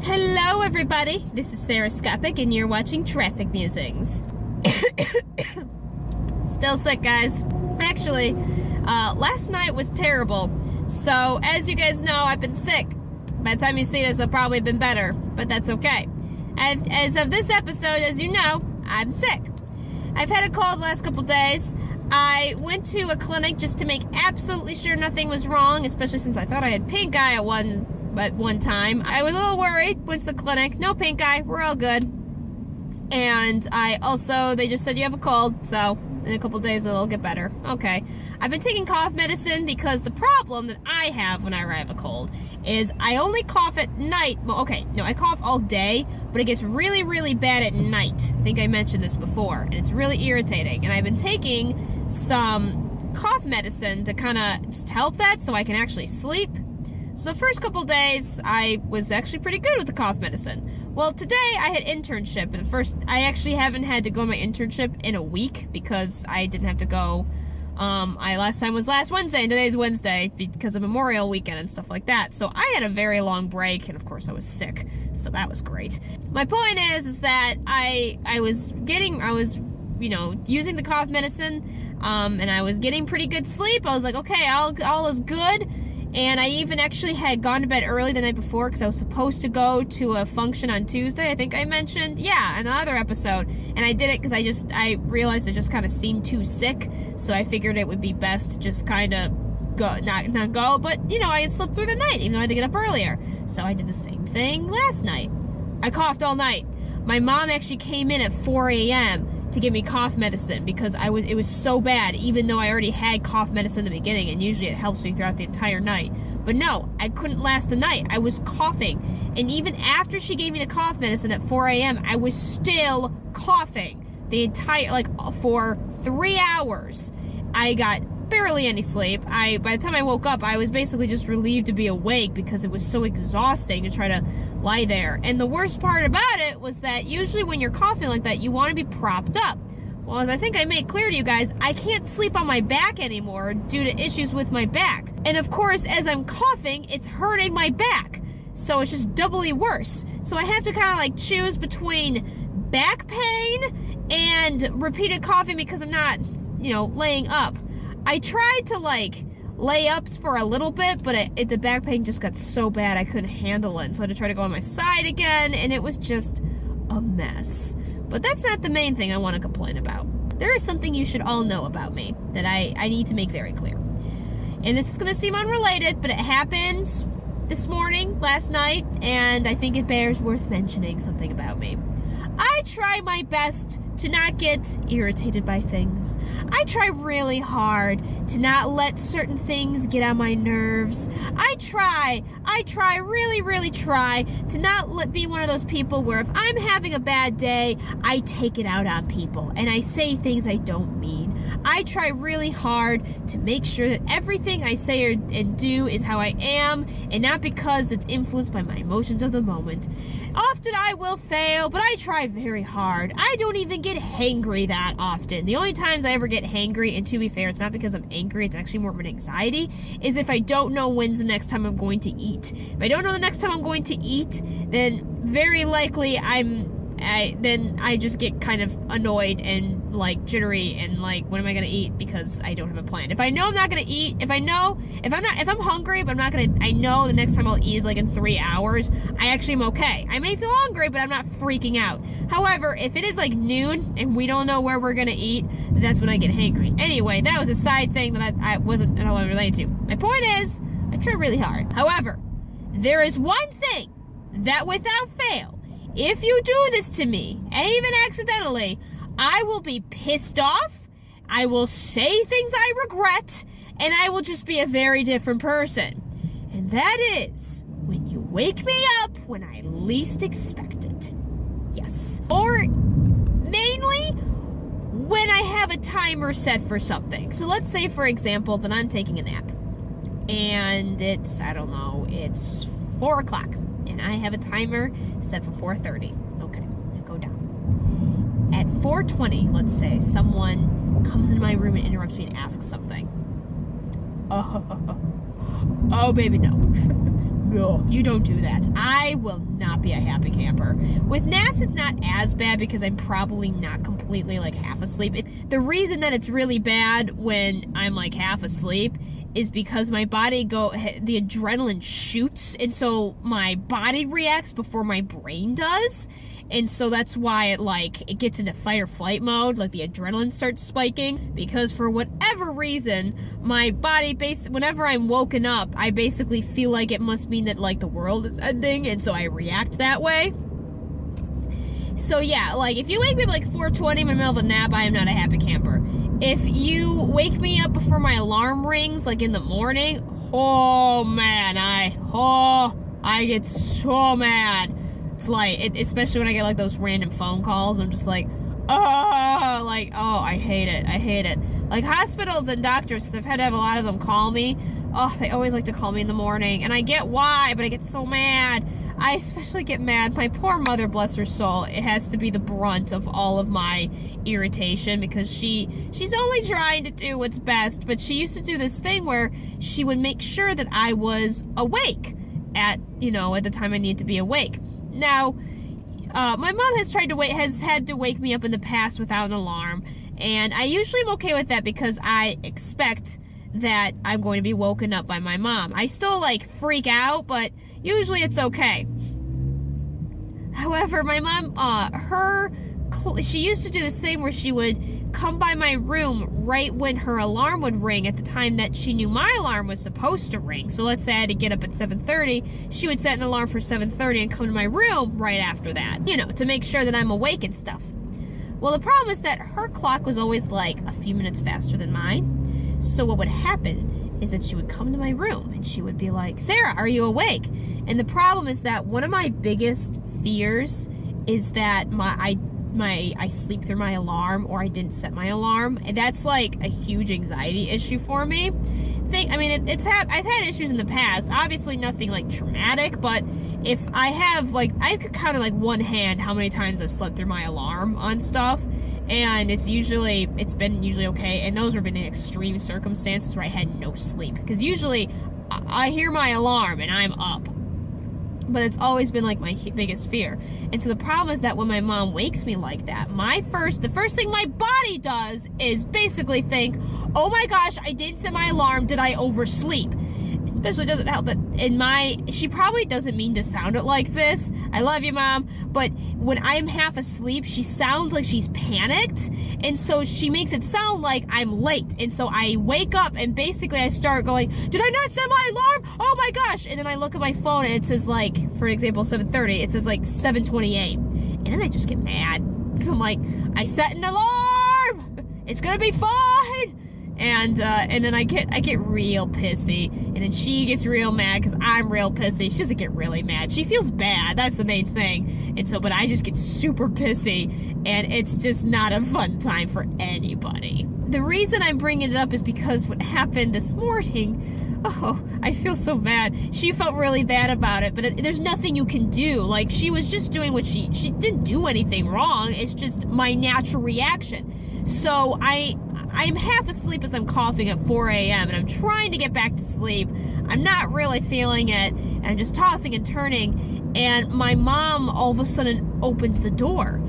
Hello everybody, this is Sarahscopic and you're watching Traffic Musings. Still sick, guys. Actually, last night was terrible. So, as you guys know, I've been sick. By the time you see this, I've probably been better, but that's okay. As of this episode, as you know, I'm sick. I've had a cold the last couple days. I went to a clinic just to make absolutely sure nothing was wrong, especially since I thought I had pink eye at one time. I was a little worried, went to the clinic, no pink eye, we're all good. And they just said you have a cold, so in a couple days it'll get better. Okay. I've been taking cough medicine because the problem that I have when I have a cold is I only cough at night. Well, okay, no, I cough all day, but it gets really, really bad at night. I think I mentioned this before, and it's really irritating. And I've been taking some cough medicine to kind of just help that so I can actually sleep. So the first couple days, I was actually pretty good with the cough medicine. Well, today I had internship, and I actually haven't had to go to my internship in a week because I didn't have to go. Last time was last Wednesday, and today's Wednesday because of Memorial Weekend and stuff like that. So I had a very long break, and of course I was sick, so that was great. My point is that I was using the cough medicine, and I was getting pretty good sleep. I was like, okay, all is good. And I even actually had gone to bed early the night before because I was supposed to go to a function on Tuesday. I think I mentioned, yeah, in another episode. And I did it because I realized I just kind of seemed too sick. So I figured it would be best to just kind of go, not go. But, I had slept through the night, even though I had to get up earlier. So I did the same thing last night. I coughed all night. My mom actually came in at 4 a.m. to give me cough medicine because it was so bad, even though I already had cough medicine in the beginning, and usually it helps me throughout the entire night. But no, I couldn't last the night. I was coughing. And even after she gave me the cough medicine at 4 a.m., I was still coughing for 3 hours. I got barely any sleep. By the time I woke up, I was basically just relieved to be awake because it was so exhausting to try to lie there. And the worst part about it was that usually when you're coughing like that, you want to be propped up. Well, as I think I made clear to you guys, I can't sleep on my back anymore due to issues with my back. And of course, as I'm coughing, it's hurting my back. So it's just doubly worse. So I have to kind of choose between back pain and repeated coughing because I'm not, laying up. I tried to lay up for a little bit, but the back pain just got so bad I couldn't handle it. So I had to try to go on my side again, and it was just a mess. But that's not the main thing I want to complain about. There is something you should all know about me that I need to make very clear. And this is going to seem unrelated, but it happened this morning, last night, and I think it bears worth mentioning something about me. I try my best to not get irritated by things. I try really hard to not let certain things get on my nerves. I try really, really try to not be one of those people where if I'm having a bad day, I take it out on people and I say things I don't mean. I try really hard to make sure that everything I say and do is how I am and not because it's influenced by my emotions of the moment. Often I will fail, but I try very hard. I don't even get hangry that often. The only times I ever get hangry, and to be fair, it's not because I'm angry, it's actually more of an anxiety, is if I don't know when's the next time I'm going to eat. If I don't know the next time I'm going to eat, then very likely I just get kind of annoyed and jittery and when am I gonna eat because I don't have a plan. If I know I'm not gonna eat, if I'm hungry but I know the next time I'll eat is in 3 hours, I actually am okay. I may feel hungry but I'm not freaking out. However, if it is noon and we don't know where we're gonna eat, that's when I get hangry. Anyway, that was a side thing that I wasn't at all related to. My point is, I try really hard. However, there is one thing that without fail, if you do this to me, and even accidentally, I will be pissed off, I will say things I regret, and I will just be a very different person. And that is when you wake me up when I least expect it. Yes. Or mainly when I have a timer set for something. So let's say, for example, that I'm taking a nap. And it's 4 o'clock. And I have a timer set for 4:30. Okay, I go down. At 4:20, let's say, someone comes in my room and interrupts me and asks something. Oh, baby, no. no, you don't do that. I will not be a happy camper. With naps, it's not as bad because I'm probably not completely like half asleep. The reason that it's really bad when I'm like half asleep is because my body the adrenaline shoots, and so my body reacts before my brain does. And so that's why it gets into fight or flight mode, like the adrenaline starts spiking, because for whatever reason, my body whenever I'm woken up, I basically feel like it must mean that like the world is ending, and so I react that way. So yeah, like if you wake me up like 4:20 in the middle of a nap, I am not a happy camper. If you wake me up before my alarm rings, like in the morning, oh man, I get so mad. It's like, especially when I get like those random phone calls, I'm just like, I hate it. Like hospitals and doctors, because I've had to have a lot of them call me, they always like to call me in the morning, and I get why, but I get so mad. I especially get mad. My poor mother, bless her soul, it has to be the brunt of all of my irritation, because she's only trying to do what's best, but she used to do this thing where she would make sure that I was awake at the time I need to be awake. Now, my mom has had to wake me up in the past without an alarm, and I usually am okay with that because I expect that I'm going to be woken up by my mom. I still like freak out, but usually it's okay. However, my mom, she used to do this thing where she would come by my room right when her alarm would ring at the time that she knew my alarm was supposed to ring. So let's say I had to get up at 7:30, she would set an alarm for 7:30 and come to my room right after that, to make sure that I'm awake and stuff. Well, the problem is that her clock was always like a few minutes faster than mine. So what would happen is that she would come to my room and she would be like, Sarah, are you awake? And the problem is that one of my biggest fears is that I sleep through my alarm, or I didn't set my alarm, and that's like a huge anxiety issue for me. I've had issues in the past, obviously nothing like traumatic, but if I have I could count on like one hand how many times I've slept through my alarm on stuff, and it's been usually okay, and those have been in extreme circumstances where I had no sleep, because usually I hear my alarm and I'm up. But it's always been like my biggest fear. And so the problem is that when my mom wakes me like that, the first thing my body does is basically think, oh my gosh, I didn't set my alarm, did I oversleep? Especially doesn't help that she probably doesn't mean to sound it like this. I love you, Mom. But when I'm half asleep, she sounds like she's panicked. And so she makes it sound like I'm late. And so I wake up and basically I start going, did I not set my alarm? Oh my gosh. And then I look at my phone and it says for example, 7:30, it says 7:28. And then I just get mad. Because I'm like, I set an alarm. It's going to be fine. And then I get real pissy, and then she gets real mad because I'm real pissy. She doesn't get really mad. She feels bad. That's the main thing. And so, but I just get super pissy, and it's just not a fun time for anybody. The reason I'm bringing it up is because what happened this morning, I feel so bad. She felt really bad about it, but there's nothing you can do. Like, she was just doing what she didn't do anything wrong. It's just my natural reaction. So I'm half asleep as I'm coughing at 4 a.m. and I'm trying to get back to sleep. I'm not really feeling it, and I'm just tossing and turning, and my mom all of a sudden opens the door,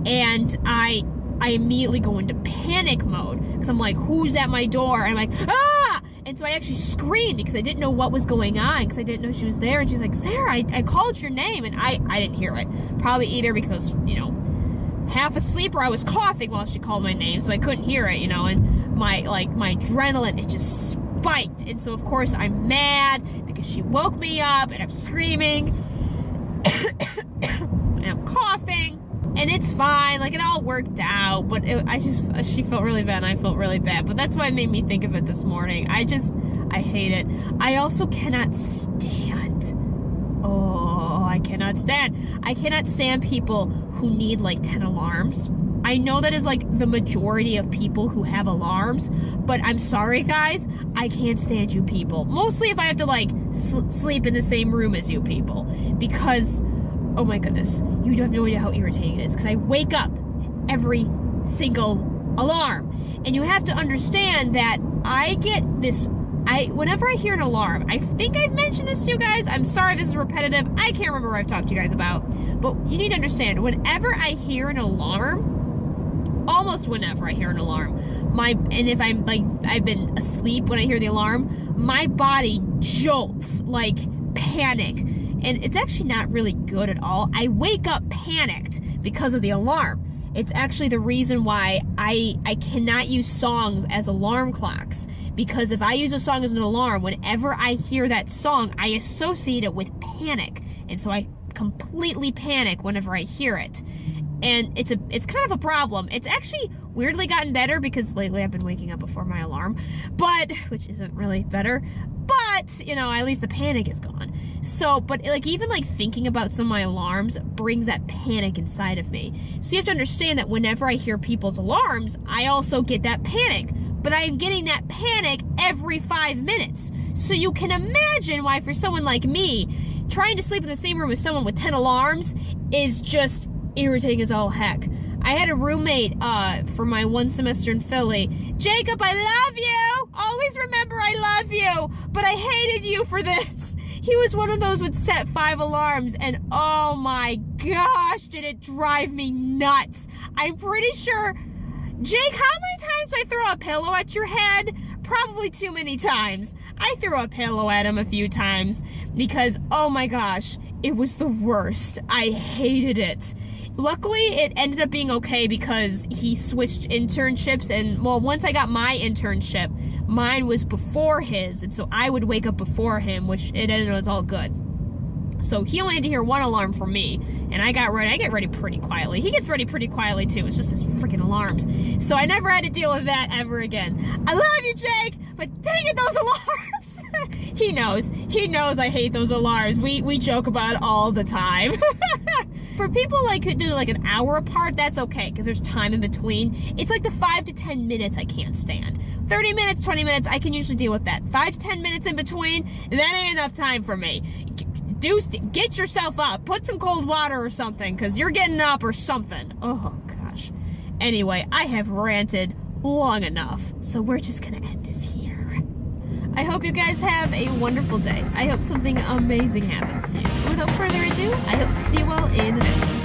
and I immediately go into panic mode, because I'm like, who's at my door? And I'm like, ah! And so I actually screamed because I didn't know what was going on, because I didn't know she was there, and she's like, Sarah, I called your name, and I didn't hear it. Probably either because I was, half asleep, or I was coughing while she called my name, so I couldn't hear it, and my adrenaline, it just spiked. And so of course I'm mad because she woke me up, and I'm screaming and I'm coughing, and it's fine, it all worked out, but she felt really bad and I felt really bad. But that's why it made me think of it this morning. I hate it. I also cannot stand I cannot stand people who need 10 alarms. I know that is the majority of people who have alarms, but I'm sorry guys, I can't stand you people. Mostly if I have to sleep in the same room as you people, because oh my goodness, you have no idea how irritating it is, because I wake up every single alarm, and you have to understand that I get this whenever I hear an alarm, I think I've mentioned this to you guys. I'm sorry if this is repetitive. I can't remember what I've talked to you guys about. But you need to understand, whenever I hear an alarm, almost whenever I hear an alarm, and if I'm like, I've been asleep when I hear the alarm, my body jolts, like panic. And it's actually not really good at all. I wake up panicked because of the alarm. It's actually the reason why I cannot use songs as alarm clocks. Because if I use a song as an alarm, whenever I hear that song, I associate it with panic. And so I completely panic whenever I hear it. And it's kind of a problem. It's actually weirdly gotten better because lately I've been waking up before my alarm, which isn't really better. But, you know, at least the panic is gone. So, but like even like thinking about some of my alarms brings that panic inside of me. So you have to understand that whenever I hear people's alarms, I also get that panic. But I am getting that panic every 5 minutes. So you can imagine why for someone like me, trying to sleep in the same room as someone with 10 alarms is just irritating as all heck. I had a roommate for my one semester in Philly. Jacob, I love you! Always remember I love you! But I hated you for this. He was one of those with set 5 alarms, and oh my gosh, did it drive me nuts. I'm pretty sure... Jake, how many times do I throw a pillow at your head? Probably too many times. I threw a pillow at him a few times because, oh my gosh, it was the worst. I hated it. Luckily, it ended up being okay because he switched internships, and well, once I got my internship, mine was before his, and so I would wake up before him, which it ended up was all good. So he only had to hear one alarm from me, and I get ready pretty quietly. He gets ready pretty quietly too. It's just his freaking alarms. So I never had to deal with that ever again. I love you, Jake, but dang it, those alarms. He knows I hate those alarms. We joke about it all the time. For people like who do like an hour apart, that's okay because there's time in between. It's like the 5 to 10 minutes I can't stand. 30 minutes, 20 minutes, I can usually deal with that. 5 to 10 minutes in between, that ain't enough time for me. Get yourself up. Put some cold water or something because you're getting up or something. Oh gosh. Anyway, I have ranted long enough, so we're just gonna end this here. I hope you guys have a wonderful day. I hope something amazing happens to you. Without further ado, I hope to see you all in the next episode.